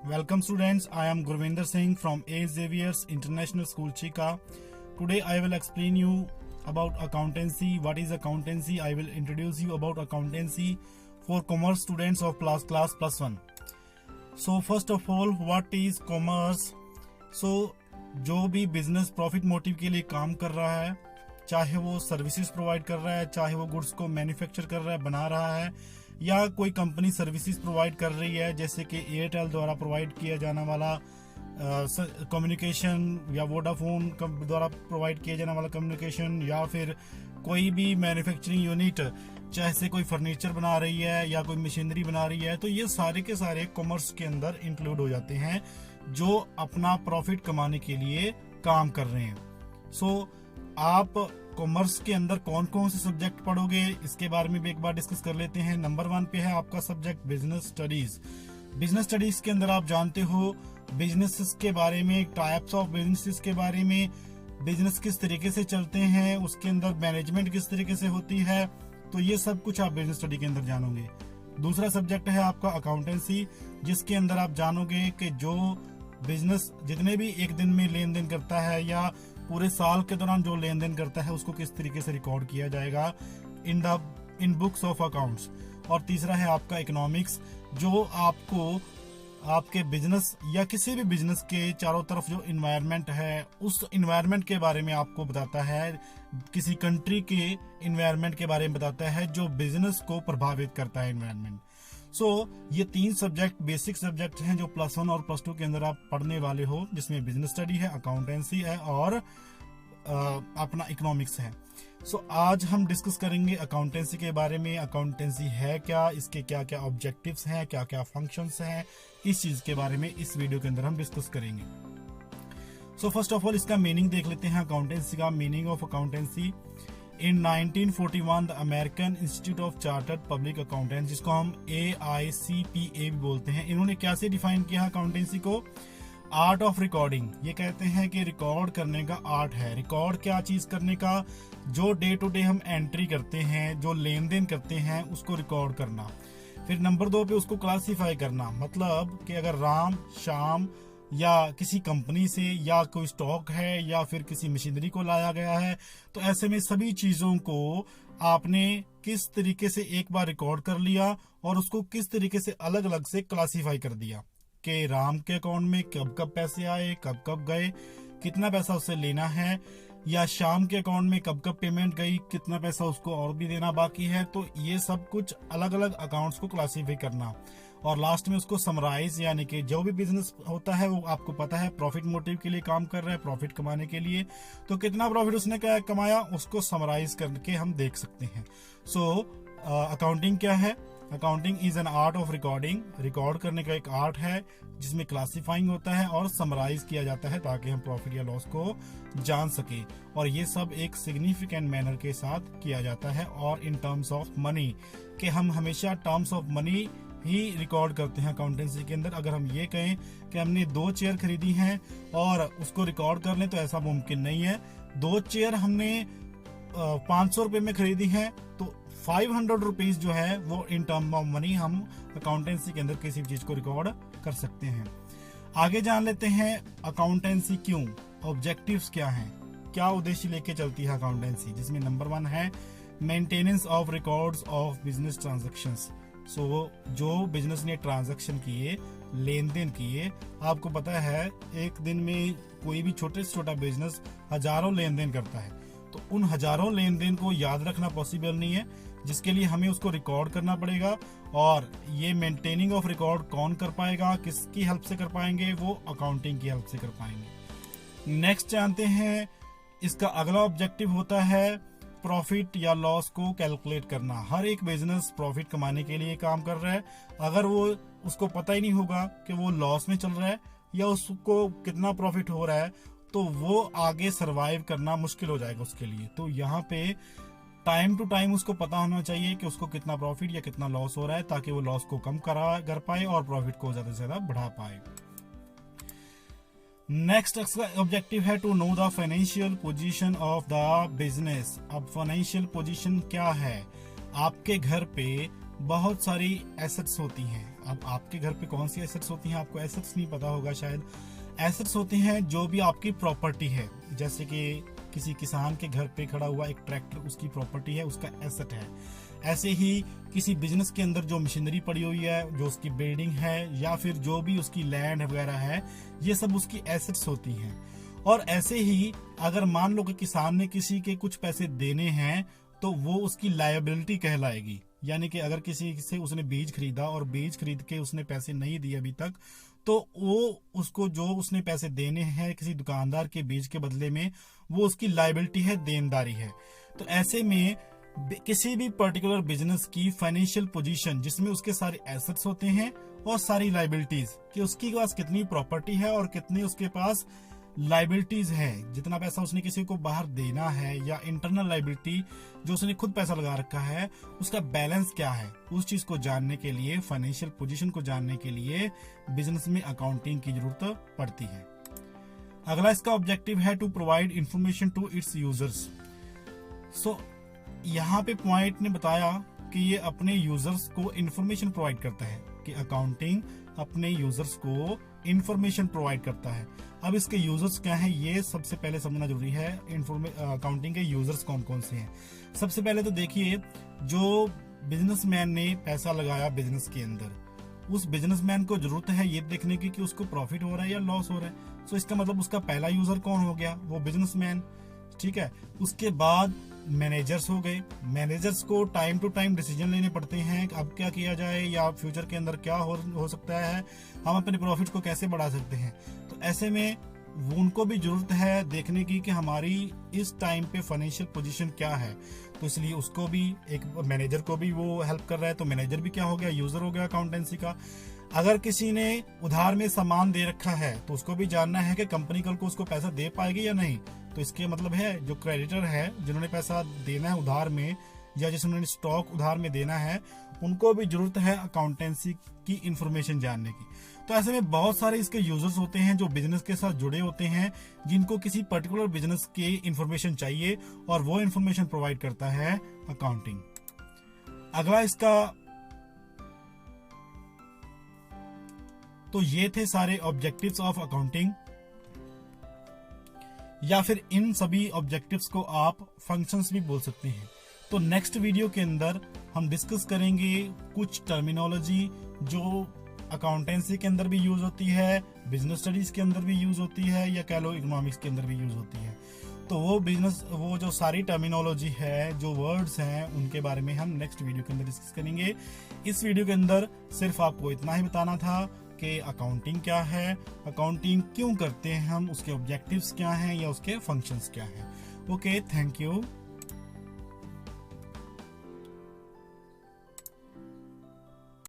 Welcome students, I am Gurvinder Singh from A. Xavier's International School Chika. Today I will explain you about accountancy. What is accountancy? I will introduce you about accountancy for commerce students of class +1. So first of all, what is commerce? So जो भी business profit motive के लिए काम कर रहा है, चाहे वो सर्विसेज प्रोवाइड कर रहा है, चाहे वो गुड्स को मैन्युफैक्चर कर रहा है, बना रहा है, या कोई कंपनी सर्विसेज प्रोवाइड कर रही है, जैसे कि एयरटेल द्वारा प्रोवाइड किया जाने वाला कम्युनिकेशन, या वोडाफोन द्वारा प्रोवाइड किया जाने वाला कम्युनिकेशन, या फिर कोई भी मैन्युफैक्चरिंग यूनिट, चाहे से कोई फर्नीचर बना रही है या कोई मशीनरी बना रही है, तो ये सारे के सारे कॉमर्स के अंदर इंक्लूड हो जाते हैं, जो अपना प्रॉफिट कमाने के लिए काम कर रहे हैं। सो आप कॉमर्स के अंदर कौन कौन से सब्जेक्ट पढ़ोगे, इसके बारे में भी एक बार डिस्कस कर लेते हैं। नंबर 1 पे है आपका subject business studies. Business studies के अंदर आप जानते हो बिजनेसेस के बारे में, टाइप्स ऑफ बिजनेसेस के बारे में, बिजनेस किस तरीके से चलते हैं, उसके अंदर मैनेजमेंट किस तरीके से होती है, तो ये सब कुछ आप बिजनेस स्टडी के अंदर जानोगे। दूसरा सब्जेक्ट है आपका अकाउंटेंसी, जिसके अंदर आप जानोगे कि जो बिजनेस जितने भी एक दिन में लेन देन करता है या पूरे साल के दौरान जो लेन देन करता है, उसको किस तरीके से रिकॉर्ड किया जाएगा इन बुक्स ऑफ अकाउंट्स। और तीसरा है आपका इकोनॉमिक्स, जो आपको आपके बिजनेस या किसी भी बिजनेस के चारों तरफ जो इन्वायरमेंट है, उस इन्वायरमेंट के बारे में आपको बताता है, किसी कंट्री के इन्वायरमेंट के बारे में बताता है जो बिजनेस को प्रभावित करता है इन्वायरमेंट। सो ये 3 सब्जेक्ट बेसिक सब्जेक्ट हैं जो +1 और +2 के अंदर आप पढ़ने वाले हो, जिसमें बिजनेस स्टडी है, अकाउंटेंसी है और अपना इकोनॉमिक्स है। सो आज हम डिस्कस करेंगे अकाउंटेंसी के बारे में। अकाउंटेंसी है क्या, इसके क्या क्या ऑब्जेक्टिव्स हैं, क्या क्या फंक्शंस हैं, इस चीज के बारे में इस वीडियो के अंदर हम डिस्कस करेंगे। सो फर्स्ट ऑफ ऑल इसका मीनिंग देख लेते हैं। अकाउंटेंसी का meaning of accountancy, in 1941 the American institute of chartered public accountant, जिसको हम AICPA भी बोलते हैं, इन्होंने कैसे डिफाइन किया अकाउंटेंसी को? Art of recording. ये कहते हैं कि रिकॉर्ड करने का आर्ट है। रिकॉर्ड क्या चीज करने का? जो डे टू डे हम एंट्री करते हैं, जो लेन देन करते हैं, उसको रिकॉर्ड करना। फिर नंबर 2 पे उसको क्लासिफाई करना, मतलब कि अगर राम शाम या किसी कंपनी से या कोई स्टॉक है या फिर किसी मशीनरी को लाया गया है, तो ऐसे में सभी चीजों को आपने किस तरीके से एक बार रिकॉर्ड कर लिया और उसको किस तरीके से अलग अलग से क्लासिफाई कर दिया कि राम के अकाउंट में कब कब पैसे आए, कब कब गए, कितना पैसा उससे लेना है, या शाम के अकाउंट में कब कब पेमेंट गई, कितना पैसा उसको और भी देना बाकी है। तो ये सब कुछ अलग अलग अकाउंट्स को क्लासिफाई करना, और लास्ट में उसको समराइज, यानी कि जो भी बिजनेस होता है वो आपको पता है प्रॉफिट मोटिव के लिए काम कर रहा है, प्रॉफिट कमाने के लिए, तो कितना प्रॉफिट उसने क्या कमाया उसको समराइज करके हम देख सकते हैं। सो अकाउंटिंग क्या है? Accounting is an art of recording. Record करने का एक आर्ट है जिसमें क्लासिफाइंग होता है और समराइज किया जाता है ताकि हम प्रॉफिट या लॉस को जान सके, और ये सब एक सिग्निफिकेंट मैनर के साथ किया जाता है। और इन टर्म्स ऑफ मनी, कि हम हमेशा terms of money he record करते हैं अकाउंटेंसी के अंदर। अगर हम ये कहें कि हमने 2 चेयर खरीदी हैं और उसको रिकॉर्ड कर लें, तो ऐसा मुमकिन नहीं है। 2 चेयर हमने 500 रुपए में खरीदी है, तो 500 रुपीज जो है वो इन टर्म ऑफ मनी हम अकाउंटेंसी के अंदर किसी भी चीज को रिकॉर्ड कर सकते हैं। आगे जान लेते हैं अकाउंटेंसी क्यों, ऑब्जेक्टिव्स क्या हैं, क्या उद्देश्य लेके चलती है अकाउंटेंसी, जिसमें नंबर 1 है maintenance of records of business transactions. So जो बिजनेस ने ट्रांजैक्शन किए, लेन देन किए, आपको पता है एक दिन में कोई भी छोटे से छोटा बिजनेस हजारों लेन देन करता है, तो उन हजारों लेन देन को याद रखना पॉसिबल नहीं है, जिसके लिए हमें उसको रिकॉर्ड करना पड़ेगा। और ये मेंटेनिंग ऑफ रिकॉर्ड कौन कर पाएगा, किसकी हेल्प से कर पाएंगे? वो अकाउंटिंग की हेल्प से कर पाएंगे। नेक्स्ट जानते हैं, इसका अगला ऑब्जेक्टिव होता है प्रॉफिट या लॉस को कैलकुलेट करना। हर एक बिजनेस प्रॉफिट कमाने के लिए काम कर रहा है। अगर वो उसको पता ही नहीं होगा कि वो लॉस में चल रहा है या उसको कितना प्रॉफिट हो रहा है, तो वो आगे सरवाइव करना मुश्किल हो जाएगा उसके लिए। तो यहाँ पे टाइम टू टाइम उसको पता होना चाहिए कि उसको कितना प्रॉफिट या कितना लॉस हो रहा है, ताकि वो लॉस को कम कर पाए और प्रॉफिट को ज्यादा से ज्यादा बढ़ा पाए। नेक्स्ट ऑब्जेक्टिव है to know the financial position of the business. अब फाइनेंशियल पोजीशन क्या है? आपके घर पे बहुत सारी एसेट्स होती हैं। अब आपके घर पे कौन सी एसेट्स होती हैं आपको एसेट्स नहीं पता होगा शायद। एसेट्स होती हैं जो भी आपकी प्रॉपर्टी है, जैसे कि किसी किसान के घर पे खड़ा हुआ एक ट्रैक्टर उसकी प्रॉपर्टी है, उसका एसेट है। ऐसे ही किसी बिजनेस के अंदर जो मशीनरी पड़ी हुई है, जो उसकी बिल्डिंग है या फिर जो भी उसकी लैंड वगैरह है, ये सब उसकी एसेट्स होती हैं। और ऐसे ही अगर मान लो कि किसान ने किसी के कुछ पैसे देने हैं तो वो उसकी लायबिलिटी कहलाएगी। यानी कि अगर किसी से उसने बीज खरीदा और बीज खरीद के उसने पैसे नहीं दिए अभी तक, तो वो उसको जो उसने पैसे देने हैं किसी दुकानदार के बीज के बदले में, वो उसकी लायबिलिटी है, देनदारी है। तो ऐसे में किसी भी पर्टिकुलर बिजनेस की फाइनेंशियल पोजीशन, जिसमें उसके सारे एसेट्स होते हैं और सारी लायबिलिटीज, कि उसके पास कितनी प्रॉपर्टी है और कितनी उसके पास लाइबिलिटीज है, जितना पैसा उसने किसी को बाहर देना है या इंटरनल लाइबिलिटी जो उसने खुद पैसा लगा रखा है, उसका बैलेंस क्या है, उस चीज को जानने के लिए, फाइनेंशियल पोजीशन को जानने के लिए बिजनेस में अकाउंटिंग की जरूरत पड़ती है। अगला इसका ऑब्जेक्टिव है to provide information to its users. So यहाँ पे पॉइंट ने बताया कि ये अपने यूजर्स को इंफॉर्मेशन प्रोवाइड करता है, कि अकाउंटिंग अपने यूजर्स को इंफॉर्मेशन प्रोवाइड करता है। अब इसके यूजर्स क्या हैं, ये सबसे पहले समझना जरूरी है। अकाउंटिंग के यूजर्स कौन कौन से हैं। सबसे पहले तो देखिए, जो बिजनेसमैन ने पैसा लगाया बिजनेस के अंदर, उस बिजनेसमैन को जरूरत है ये देखने की कि उसको प्रॉफिट हो रहा है या लॉस हो रहा है। सो इसका मतलब उसका पहला यूजर कौन हो गया, वो बिजनेसमैन। ठीक है, उसके बाद मैनेजर्स हो गए। मैनेजर्स को टाइम टू टाइम डिसीजन लेने पड़ते हैं, अब क्या किया जाए या फ्यूचर के अंदर क्या हो सकता है, हम अपने प्रॉफिट को कैसे बढ़ा सकते हैं। तो ऐसे में उनको भी जरूरत है देखने की कि हमारी इस टाइम पे फाइनेंशियल पोजीशन क्या है। तो इसलिए उसको भी, एक मैनेजर को भी वो हेल्प कर रहा है। तो मैनेजर भी क्या हो गया, यूजर हो गया अकाउंटेंसी का। अगर किसी ने उधार में सामान दे रखा है तो उसको भी जानना है कि कंपनी कल को उसको पैसा दे पाएगी या नहीं। तो इसके मतलब है जो क्रेडिटर है, जिन्होंने पैसा देना है उधार में या जिन्होंने स्टॉक उधार में देना है, उनको भी जरूरत है अकाउंटेंसी की इंफॉर्मेशन जानने की। तो ऐसे में बहुत सारे इसके यूजर्स होते हैं जो बिजनेस के साथ जुड़े होते हैं, जिनको किसी पर्टिकुलर बिजनेस की इंफॉर्मेशन चाहिए और वो इंफॉर्मेशन प्रोवाइड करता है अकाउंटिंग। अगला इसका, तो ये थे सारे ऑब्जेक्टिव्स ऑफ अकाउंटिंग, या फिर इन सभी ऑब्जेक्टिव्स को आप फंक्शंस भी बोल सकते हैं। तो नेक्स्ट वीडियो के अंदर हम डिस्कस करेंगे कुछ टर्मिनोलॉजी जो अकाउंटेंसी के अंदर भी यूज होती है, बिजनेस स्टडीज के अंदर भी यूज होती है, या कह लो इकोनॉमिक्स के अंदर भी यूज होती है। तो वो जो सारी टर्मिनोलॉजी है, जो वर्ड्स हैं, उनके बारे में हम नेक्स्ट वीडियो के अंदर डिस्कस करेंगे। इस वीडियो के अंदर सिर्फ आपको इतना ही बताना था कि अकाउंटिंग क्या है, अकाउंटिंग क्यों करते हैं हम, उसके ऑब्जेक्टिव्स क्या हैं या उसके फंक्शंस क्या हैं। Okay, thank you.